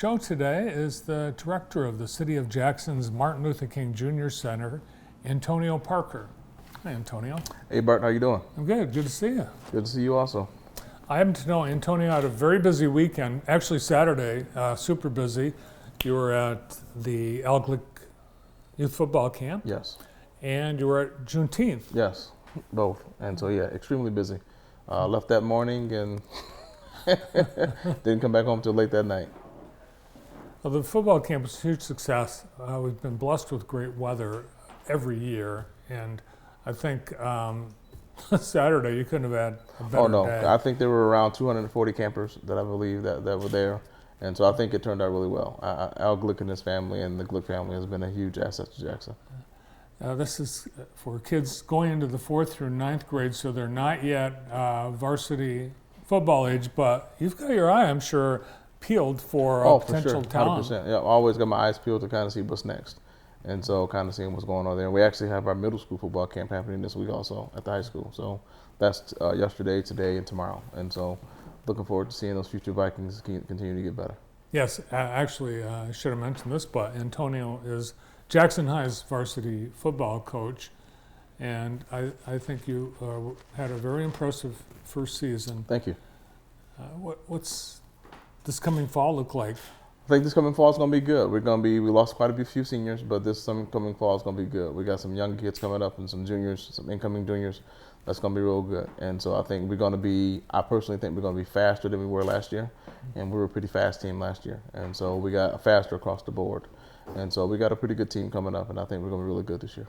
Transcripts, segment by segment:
Show today is the director of the City of Jackson's Martin Luther King Jr. Center, Antonio Parker. Hi, Antonio. Hey, Bart, how you doing? I'm good. Good to see you. Good to see you also. I happen to know Antonio had a very busy weekend. Actually, Saturday, super busy. You were at the MLK Youth Football Camp. Yes. And you were at Juneteenth. Yes, both. And so, yeah, extremely busy. Left that morning and didn't come back home till late that night. Well, the football camp was a huge success. We've been blessed with great weather every year, and I think Saturday you couldn't have had a better day. I think there were around 240 campers that I believe that were there, and so I think it turned out really well. Al Glick and his family and the Glick family has been a huge asset to Jackson. This is for kids going into the 4th through 9th grade, so they're not yet varsity football age, but you've got your eye, I'm sure, peeled for potential talent. 100%. Yeah, I always got my eyes peeled to kind of see what's next. And so kind of seeing what's going on there. And we actually have our middle school football camp happening this week also at the high school. So that's yesterday, today, and tomorrow. And so looking forward to seeing those future Vikings continue to get better. Yes, actually, I should have mentioned this, but Antonio is Jackson High's varsity football coach. And I think you had a very impressive first season. Thank you. What's this coming fall look like? I think this coming fall is going to be good. We lost quite a few seniors, but this coming fall is going to be good. We got some young kids coming up and some juniors, some incoming juniors. That's going to be real good. And so I think I personally think we're going to be faster than we were last year. And we were a pretty fast team last year. And so we got faster across the board. And so we got a pretty good team coming up, and I think we're going to be really good this year.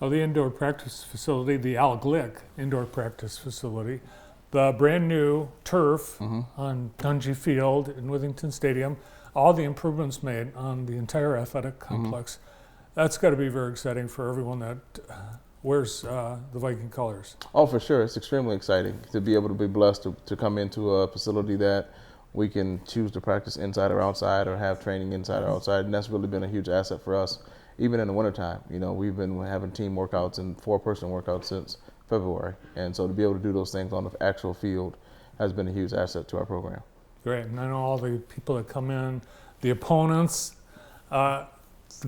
Well, the indoor practice facility, the Al Glick indoor practice facility, the brand new turf on Dungy Field in Withington Stadium, all the improvements made on the entire athletic complex. That's got to be very exciting for everyone that wears the Viking colors. Oh, for sure. It's extremely exciting to be able to be blessed to come into a facility that we can choose to practice inside or outside or have training inside or outside. And that's really been a huge asset for us, even in the wintertime. You know, we've been having team workouts and 4-person workouts since February. And so to be able to do those things on the actual field has been a huge asset to our program. Great. And I know all the people that come in, the opponents, the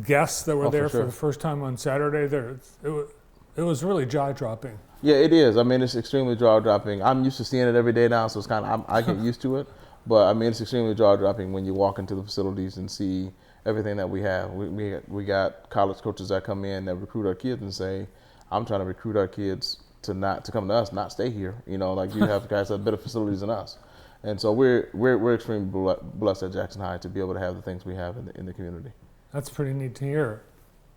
guests that were there for the first time on Saturday, it was really jaw-dropping. Yeah, it is. I mean, it's extremely jaw-dropping. I'm used to seeing it every day now, so it's kind of, I get used to it. But I mean, it's extremely jaw-dropping when you walk into the facilities and see everything that we have. We got college coaches that come in that recruit our kids and say, I'm trying to recruit our kids to come to us, not stay here. You know, like you have guys that have better facilities than us. And so we're extremely blessed at Jackson High to be able to have the things we have in the community. That's pretty neat to hear.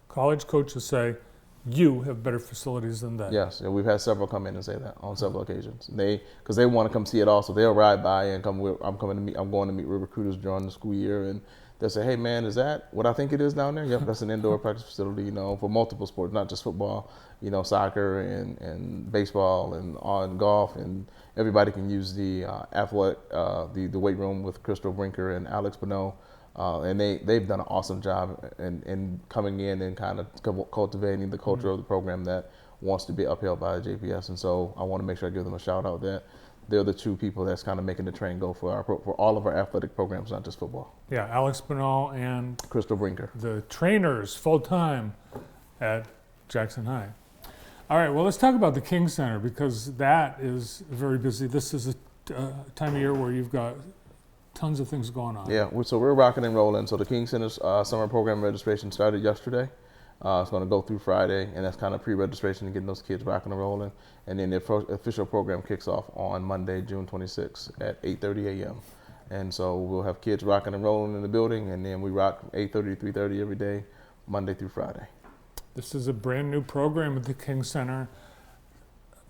College coaches say, you have better facilities than that. Yes, and we've had several come in and say that on several occasions. Because they want to come see it also. They'll ride by and I'm going to meet with recruiters during the school year, and they'll say, hey man, is that what I think it is down there? Yep, that's an indoor practice facility, you know, for multiple sports, not just football, you know, soccer and baseball and golf, and everybody can use the the weight room with Crystal Brinker and Alex Bonneau. And they've done an awesome job in coming in and kind of cultivating the culture of the program that wants to be upheld by the JPS. And so I want to make sure I give them a shout out that they're the two people that's kind of making the train go for all of our athletic programs, not just football. Yeah, Alex Bonneau and Crystal Brinker, the trainers full time at Jackson High. All right, well, let's talk about the King Center because that is very busy. This is a time of year where you've got tons of things going on. Yeah, so we're rocking and rolling. So the King Center's summer program registration started yesterday. It's going to go through Friday, and that's kind of pre-registration and getting those kids rocking and rolling. And then the official program kicks off on Monday, June 26th at 8:30 a.m. And so we'll have kids rocking and rolling in the building, and then we rock 8:30 to 3:30 every day, Monday through Friday. This is a brand new program at the King Center,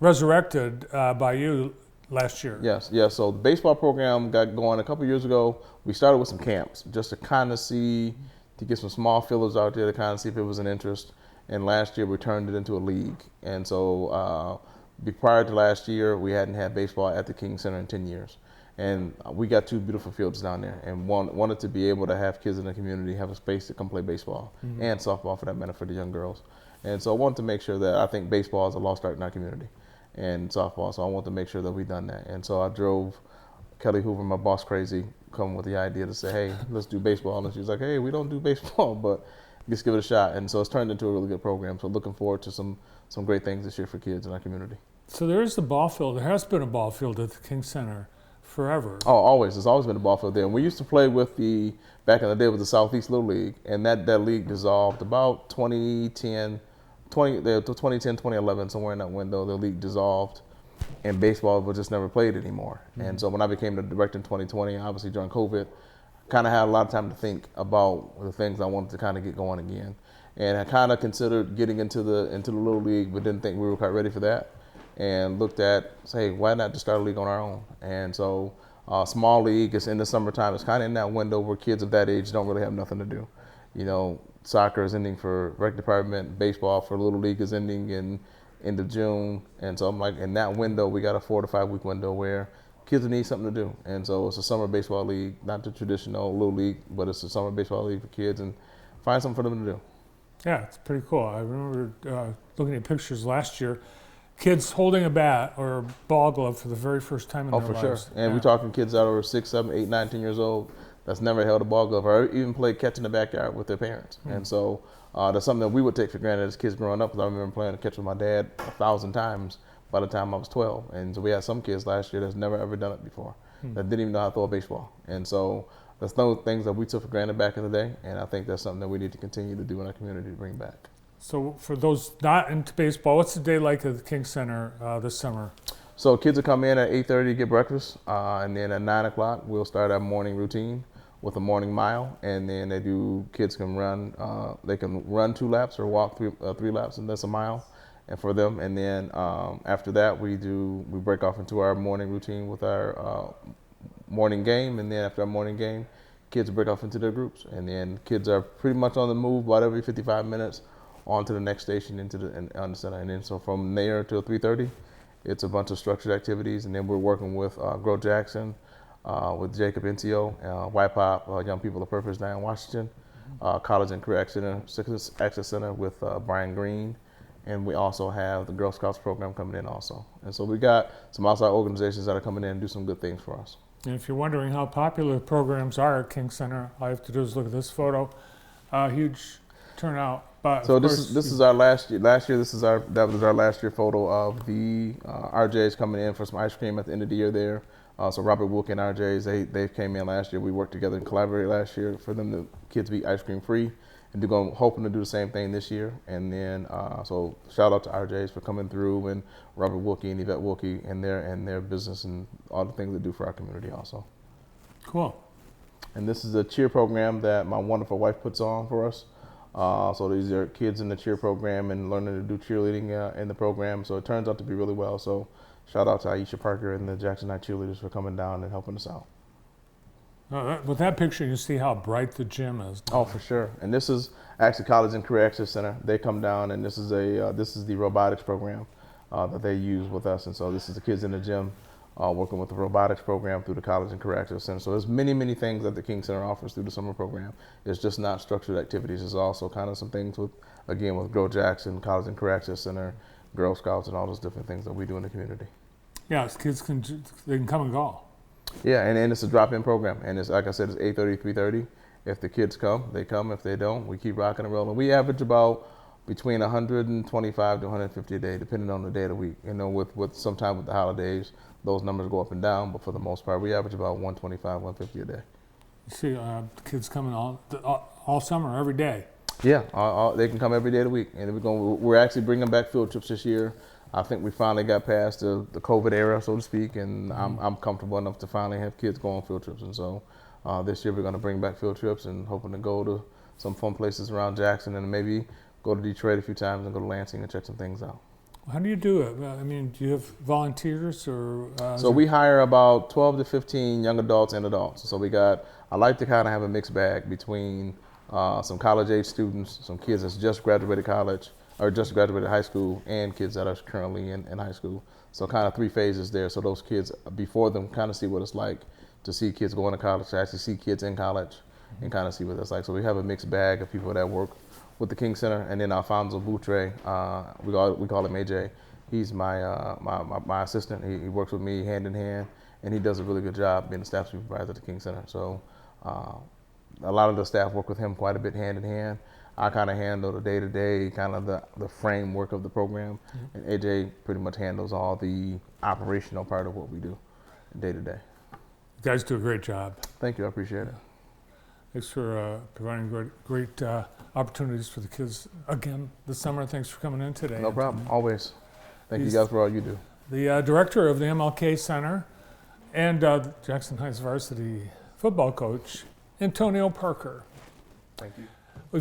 resurrected by you last year. Yes. So the baseball program got going a couple years ago. We started with some camps just to kind of to get some small fillers out there to kind of see if it was an interest. And last year we turned it into a league. And so prior to last year, we hadn't had baseball at the King Center in 10 years. And we got 2 beautiful fields down there, and wanted to be able to have kids in the community have a space to come play baseball and softball for that matter for the young girls. And so I wanted to make sure that I think baseball is a lost art in our community and softball. So I wanted to make sure that we done that. And so I drove Kelly Hoover, my boss, crazy, come with the idea to say, hey, let's do baseball. And she's like, hey, we don't do baseball, but let's give it a shot. And so it's turned into a really good program. So looking forward to some great things this year for kids in our community. So there is the ball field. There has been a ball field at the King Center forever. Oh, always. There's always been a ball field there. And we used to play with back in the day with the Southeast Little League, and that league dissolved about 2011, somewhere in that window. The league dissolved, and baseball was just never played anymore. Mm-hmm. And so when I became the director in 2020, obviously during COVID, kind of had a lot of time to think about the things I wanted to kind of get going again. And I kind of considered getting into the Little League, but didn't think we were quite ready for that. And looked at, say, why not just start a league on our own? And so small league, it's in the summertime. It's kind of in that window where kids of that age don't really have nothing to do. You know, soccer is ending for rec department, baseball for Little League is ending in end of June. And so I'm like, in that window, we got a 4 to 5 week window where kids need something to do. And so it's a summer baseball league, not the traditional Little League, but it's a summer baseball league for kids, and find something for them to do. Yeah, it's pretty cool. I remember looking at pictures last year, kids holding a bat or a ball glove for the very first time in their lives. Oh, for sure. And we're talking kids that are 6, 7, 8, 9, 10 years old that's never held a ball glove or even played catch in the backyard with their parents. Mm-hmm. And so that's something that we would take for granted as kids growing up, because I remember playing catch with my dad 1,000 times by the time I was 12. And so we had some kids last year that's never ever done it before, that didn't even know how to throw a baseball. And so that's those things that we took for granted back in the day, and I think that's something that we need to continue to do in our community to bring back. So for those not into baseball, what's the day like at the King Center this summer? So kids will come in at 8:30 to get breakfast, and then at 9 o'clock we'll start our morning routine with a morning mile, and then kids can run 2 laps or walk 3 laps, and that's a mile, and for them. And then after that we break off into our morning routine with our morning game, and then after our morning game, kids break off into their groups, and then kids are pretty much on the move about every 55 minutes on to the next station on the center. And then so from there till 3:30, it's a bunch of structured activities, and then we're working with Grow Jackson, with Jacob Intio, YPOP, Young People of Purpose down in Washington, College and Career Access Center with Brian Green, and we also have the Girl Scouts program coming in also. And so we got some outside organizations that are coming in and do some good things for us. And if you're wondering how popular programs are at King Center, all you have to do is look at this photo. Huge turnout. But so this is our last year. That was our last year photo of the RJs coming in for some ice cream at the end of the year there. So Robert Wilkie and RJs, they came in last year. We worked together and collaborated last year for them, the kids to be ice cream free, and hoping to do the same thing this year. And then so shout out to RJs for coming through, and Robert Wilkie and Yvette Wilkie and their business and all the things they do for our community also. Cool. And this is a cheer program that my wonderful wife puts on for us. So these are kids in the cheer program and learning to do cheerleading in the program. So it turns out to be really well. So shout out to Aisha Parker and the Jackson High cheerleaders for coming down and helping us out. With that picture, you see how bright the gym is. Oh, for sure. And this is actually College and Career Access Center. They come down, and this is the robotics program that they use with us. And so this is the kids in the gym working with the robotics program through the College and Career Access Center. So there's many, many things that the King Center offers through the summer program. It's just not structured activities. It's also kind of some things with Grow Jackson, College and Career Access Center, Girl Scouts, and all those different things that we do in the community. Yeah, kids can come and go. Yeah, and it's a drop-in program. And it's, like I said, it's 8:30, 3:30. If the kids come, they come. If they don't, we keep rocking and rolling. We average about between 125 to 150 a day, depending on the day of the week. You know, with sometimes with the holidays, those numbers go up and down, but for the most part, we average about 125, 150 a day. You see kids coming all summer, every day. Yeah, they can come every day of the week, and we're actually bringing back field trips this year. I think we finally got past the COVID era, so to speak, and I'm comfortable enough to finally have kids go on field trips. And so this year we're going to bring back field trips and hoping to go to some fun places around Jackson, and maybe go to Detroit a few times and go to Lansing and check some things out. How do you do it? I mean, do you have volunteers or? So we hire about 12 to 15 young adults and adults. So I like to kind of have a mixed bag between some college age students, some kids that's just graduated college or just graduated high school, and kids that are currently in high school. So kind of 3 phases there. So those kids before them kind of see what it's like to see kids going to college, to actually see kids in college and kind of see what it's like. So we have a mixed bag of people that work with the King Center, and then Alfonso Boutre, we call him AJ. He's my assistant. He works with me hand in hand, and he does a really good job being the staff supervisor at the King Center. So a lot of the staff work with him quite a bit hand in hand. I kind of handle the day-to-day, kind of the framework of the program, and AJ pretty much handles all the operational part of what we do day-to-day. You guys do a great job. Thank you, I appreciate it. Thanks for providing great opportunities for the kids again this summer. Thanks for coming in today. No problem, always. Thank you guys for all you do. The director of the MLK Center and Jackson Heights varsity football coach, Antonio Parker. Thank you.